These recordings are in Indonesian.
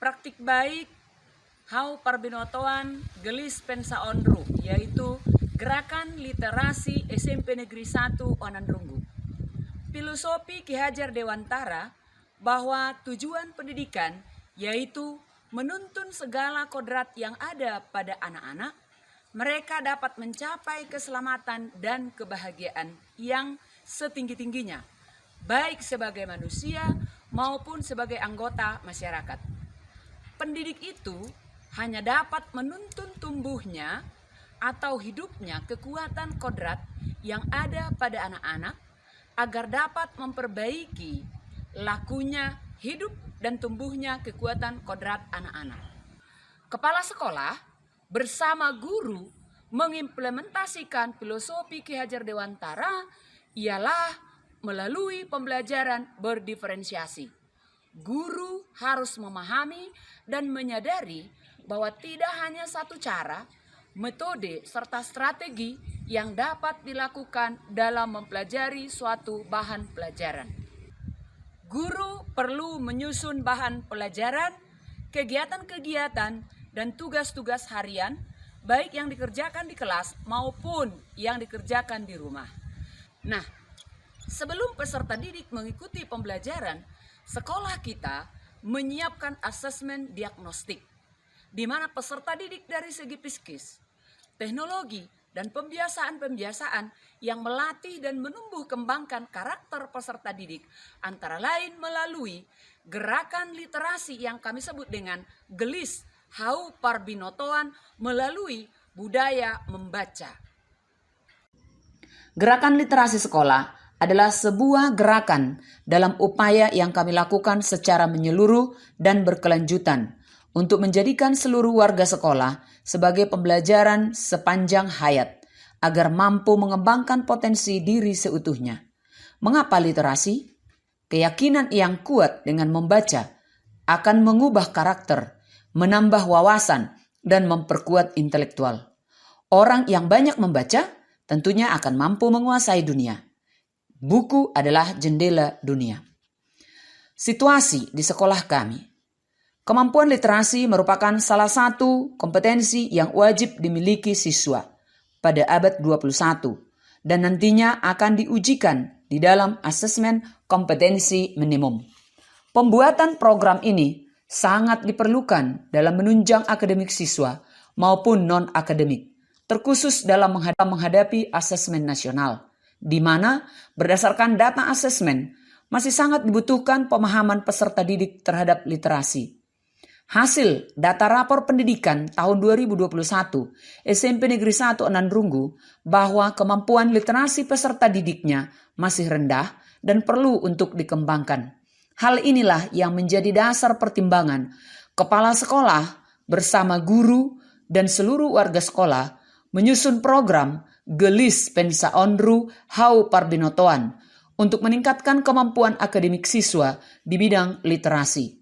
praktik baik Hau Parbinotoan Gelis Pensa Onru, yaitu Gerakan Literasi SMP Negeri 1 Onandrunggu. Filosofi Ki Hajar Dewantara bahwa tujuan pendidikan yaitu menuntun segala kodrat yang ada pada anak-anak, mereka dapat mencapai keselamatan dan kebahagiaan yang setinggi-tingginya, baik sebagai manusia maupun sebagai anggota masyarakat. Pendidik itu hanya dapat menuntun tumbuhnya atau hidupnya kekuatan kodrat yang ada pada anak-anak agar dapat memperbaiki lakunya hidup dan tumbuhnya kekuatan kodrat anak-anak. Kepala sekolah bersama guru mengimplementasikan filosofi Ki Hajar Dewantara ialah melalui pembelajaran berdiferensiasi. Guru harus memahami dan menyadari bahwa tidak hanya satu cara, metode, serta strategi yang dapat dilakukan dalam mempelajari suatu bahan pelajaran. Guru perlu menyusun bahan pelajaran, kegiatan-kegiatan, dan tugas-tugas harian, baik yang dikerjakan di kelas maupun yang dikerjakan di rumah. Nah, sebelum peserta didik mengikuti pembelajaran, sekolah kita menyiapkan asesmen diagnostik, di mana peserta didik dari segi psikis, teknologi, dan pembiasaan-pembiasaan yang melatih dan menumbuh kembangkan karakter peserta didik, antara lain melalui gerakan literasi yang kami sebut dengan Gelis Hau Parbinotoan melalui budaya membaca. Gerakan literasi sekolah adalah sebuah gerakan dalam upaya yang kami lakukan secara menyeluruh dan berkelanjutan untuk menjadikan seluruh warga sekolah sebagai pembelajaran sepanjang hayat agar mampu mengembangkan potensi diri seutuhnya. Mengapa literasi? Keyakinan yang kuat dengan membaca akan mengubah karakter, menambah wawasan, dan memperkuat intelektual. Orang yang banyak membaca tentunya akan mampu menguasai dunia. Buku adalah jendela dunia. Situasi di sekolah kami. Kemampuan literasi merupakan salah satu kompetensi yang wajib dimiliki siswa pada abad 21 dan nantinya akan diujikan di dalam asesmen kompetensi minimum. Pembuatan program ini sangat diperlukan dalam menunjang akademik siswa maupun non-akademik, terkhusus dalam menghadapi asesmen nasional, di mana berdasarkan data asesmen masih sangat dibutuhkan pemahaman peserta didik terhadap literasi. Hasil data rapor pendidikan tahun 2021 SMP Negeri 1 Onandrunggu bahwa kemampuan literasi peserta didiknya masih rendah dan perlu untuk dikembangkan. Hal inilah yang menjadi dasar pertimbangan kepala sekolah bersama guru dan seluruh warga sekolah menyusun program Gelis Pensa Onru Hau Parbinotoan untuk meningkatkan kemampuan akademik siswa di bidang literasi.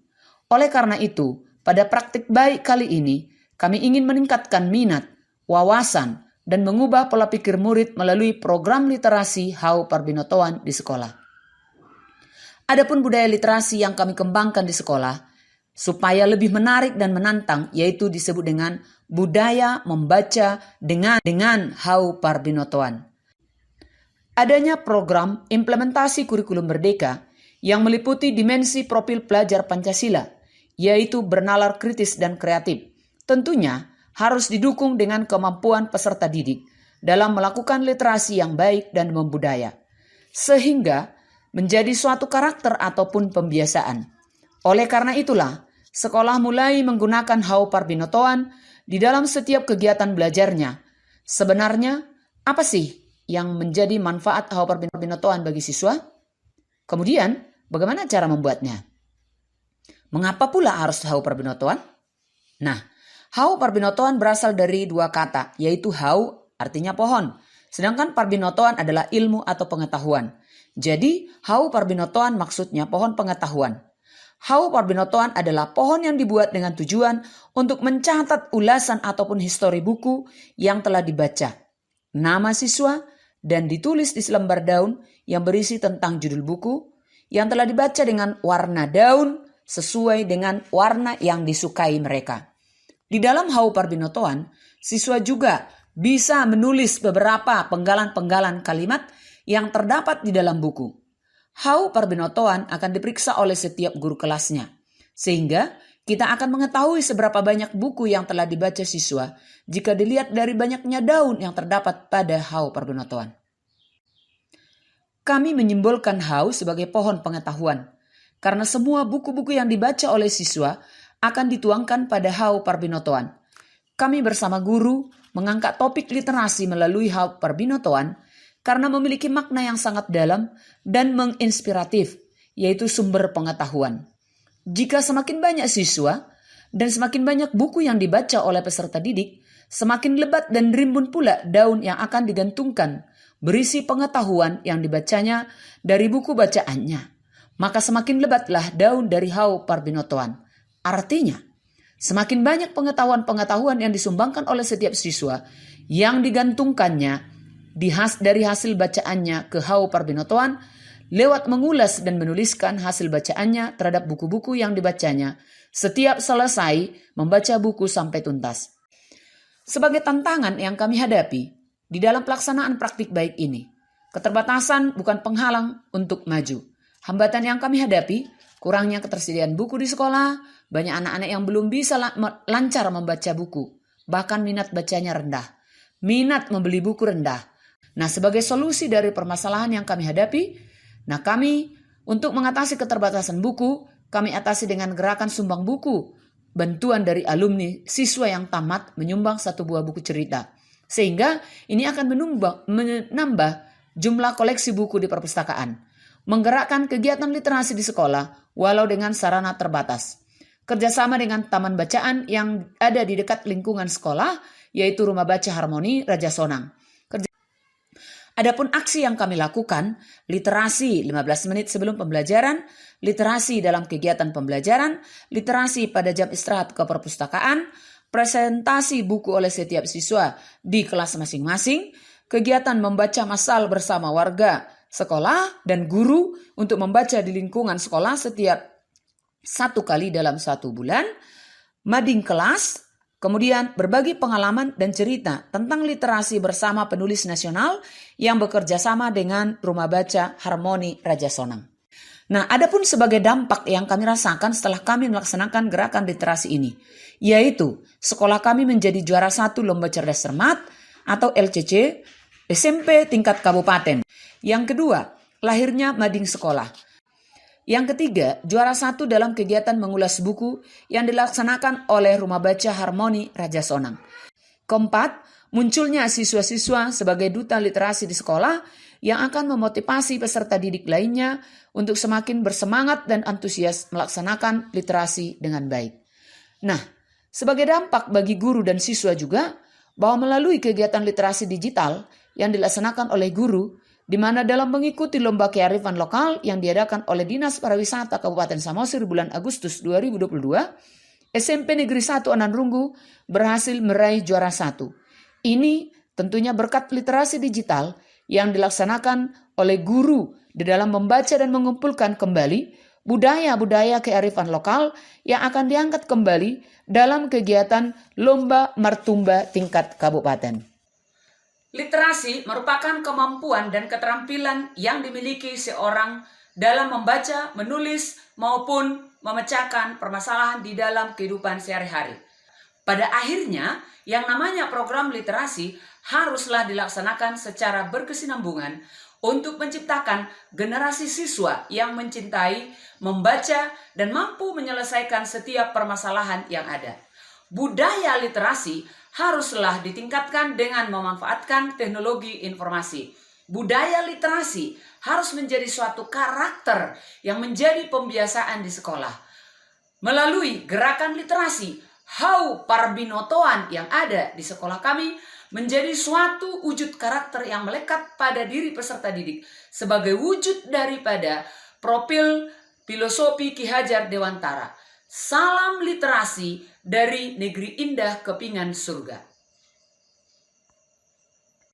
Oleh karena itu, pada praktik baik kali ini, kami ingin meningkatkan minat, wawasan, dan mengubah pola pikir murid melalui program literasi Hau Parbinotoan di sekolah. Adapun budaya literasi yang kami kembangkan di sekolah, supaya lebih menarik dan menantang, yaitu disebut dengan budaya membaca dengan Hau Parbinotoan. Adanya program implementasi kurikulum merdeka yang meliputi dimensi profil pelajar Pancasila, yaitu bernalar kritis dan kreatif, tentunya harus didukung dengan kemampuan peserta didik dalam melakukan literasi yang baik dan membudaya, sehingga menjadi suatu karakter ataupun pembiasaan. Oleh karena itulah, sekolah mulai menggunakan Hau Parbinotoan di dalam setiap kegiatan belajarnya. Sebenarnya, apa sih yang menjadi manfaat Hau Parbinotoan bagi siswa? Kemudian, bagaimana cara membuatnya? Mengapa pula harus Hau Parbinotoan? Nah, Hau Parbinotoan berasal dari dua kata, yaitu Hau artinya pohon, sedangkan Parbinotoan adalah ilmu atau pengetahuan. Jadi, Hau Parbinotoan maksudnya pohon pengetahuan. Hau Parbinotoan adalah pohon yang dibuat dengan tujuan untuk mencatat ulasan ataupun histori buku yang telah dibaca, nama siswa, dan ditulis di selembar daun yang berisi tentang judul buku yang telah dibaca dengan warna daun, sesuai dengan warna yang disukai mereka. Di dalam Hau Parbinotoan, siswa juga bisa menulis beberapa penggalan-penggalan kalimat yang terdapat di dalam buku. Hau Parbinotoan akan diperiksa oleh setiap guru kelasnya, sehingga kita akan mengetahui seberapa banyak buku yang telah dibaca siswa jika dilihat dari banyaknya daun yang terdapat pada Hau Parbinotoan. Kami menyimbolkan Hau sebagai pohon pengetahuan, karena semua buku-buku yang dibaca oleh siswa akan dituangkan pada Hau Parbinotoan. Kami bersama guru mengangkat topik literasi melalui Hau Parbinotoan karena memiliki makna yang sangat dalam dan menginspiratif, yaitu sumber pengetahuan. Jika semakin banyak siswa dan semakin banyak buku yang dibaca oleh peserta didik, semakin lebat dan rimbun pula daun yang akan digantungkan berisi pengetahuan yang dibacanya dari buku bacaannya. Maka semakin lebatlah daun dari Hau Parbinotoan. Artinya, semakin banyak pengetahuan-pengetahuan yang disumbangkan oleh setiap siswa yang digantungkannya dari hasil bacaannya ke Hau Parbinotoan lewat mengulas dan menuliskan hasil bacaannya terhadap buku-buku yang dibacanya setiap selesai membaca buku sampai tuntas. Sebagai tantangan yang kami hadapi di dalam pelaksanaan praktik baik ini, keterbatasan bukan penghalang untuk maju. Hambatan yang kami hadapi, kurangnya ketersediaan buku di sekolah, banyak anak-anak yang belum bisa lancar membaca buku, bahkan minat bacanya rendah, minat membeli buku rendah. Nah, sebagai solusi dari permasalahan yang kami hadapi, kami untuk mengatasi keterbatasan buku, kami atasi dengan gerakan sumbang buku, bantuan dari alumni siswa yang tamat menyumbang 1 buah buku cerita. Sehingga ini akan menambah jumlah koleksi buku di perpustakaan. Menggerakkan kegiatan literasi di sekolah walau dengan sarana terbatas. Kerjasama dengan taman bacaan yang ada di dekat lingkungan sekolah, yaitu Rumah Baca Harmoni Raja Sonang. Adapun aksi yang kami lakukan, literasi 15 menit sebelum pembelajaran, literasi dalam kegiatan pembelajaran, literasi pada jam istirahat ke perpustakaan, presentasi buku oleh setiap siswa di kelas masing-masing, kegiatan membaca masal bersama warga sekolah dan guru untuk membaca di lingkungan sekolah setiap 1 kali dalam 1 bulan, mading kelas, kemudian berbagi pengalaman dan cerita tentang literasi bersama penulis nasional yang bekerja sama dengan Rumah Baca Harmoni Raja Sonang. Nah, adapun sebagai dampak yang kami rasakan setelah kami melaksanakan gerakan literasi ini, yaitu sekolah kami menjadi juara 1 Lomba Cerdas Cermat atau LCC SMP tingkat kabupaten. Yang kedua, lahirnya mading sekolah. Yang ketiga, juara 1 dalam kegiatan mengulas buku yang dilaksanakan oleh Rumah Baca Harmoni Raja Sonang. Keempat, munculnya siswa-siswa sebagai duta literasi di sekolah yang akan memotivasi peserta didik lainnya untuk semakin bersemangat dan antusias melaksanakan literasi dengan baik. Nah, sebagai dampak bagi guru dan siswa juga, bahwa melalui kegiatan literasi digital yang dilaksanakan oleh guru, di mana dalam mengikuti lomba kearifan lokal yang diadakan oleh Dinas Pariwisata Kabupaten Samosir bulan Agustus 2022, SMP Negeri 1 Ananrunggu berhasil meraih juara 1. Ini tentunya berkat literasi digital yang dilaksanakan oleh guru di dalam membaca dan mengumpulkan kembali budaya-budaya kearifan lokal yang akan diangkat kembali dalam kegiatan Lomba Martumba tingkat kabupaten. Literasi merupakan kemampuan dan keterampilan yang dimiliki seorang dalam membaca, menulis, maupun memecahkan permasalahan di dalam kehidupan sehari-hari. Pada akhirnya, yang namanya program literasi haruslah dilaksanakan secara berkesinambungan untuk menciptakan generasi siswa yang mencintai, membaca, dan mampu menyelesaikan setiap permasalahan yang ada. Budaya literasi haruslah ditingkatkan dengan memanfaatkan teknologi informasi. Budaya literasi harus menjadi suatu karakter yang menjadi pembiasaan di sekolah. Melalui gerakan literasi, Hau Parbinotoan yang ada di sekolah kami menjadi suatu wujud karakter yang melekat pada diri peserta didik sebagai wujud daripada profil filosofi Ki Hajar Dewantara. Salam literasi dari Negeri Indah Kepingan Surga.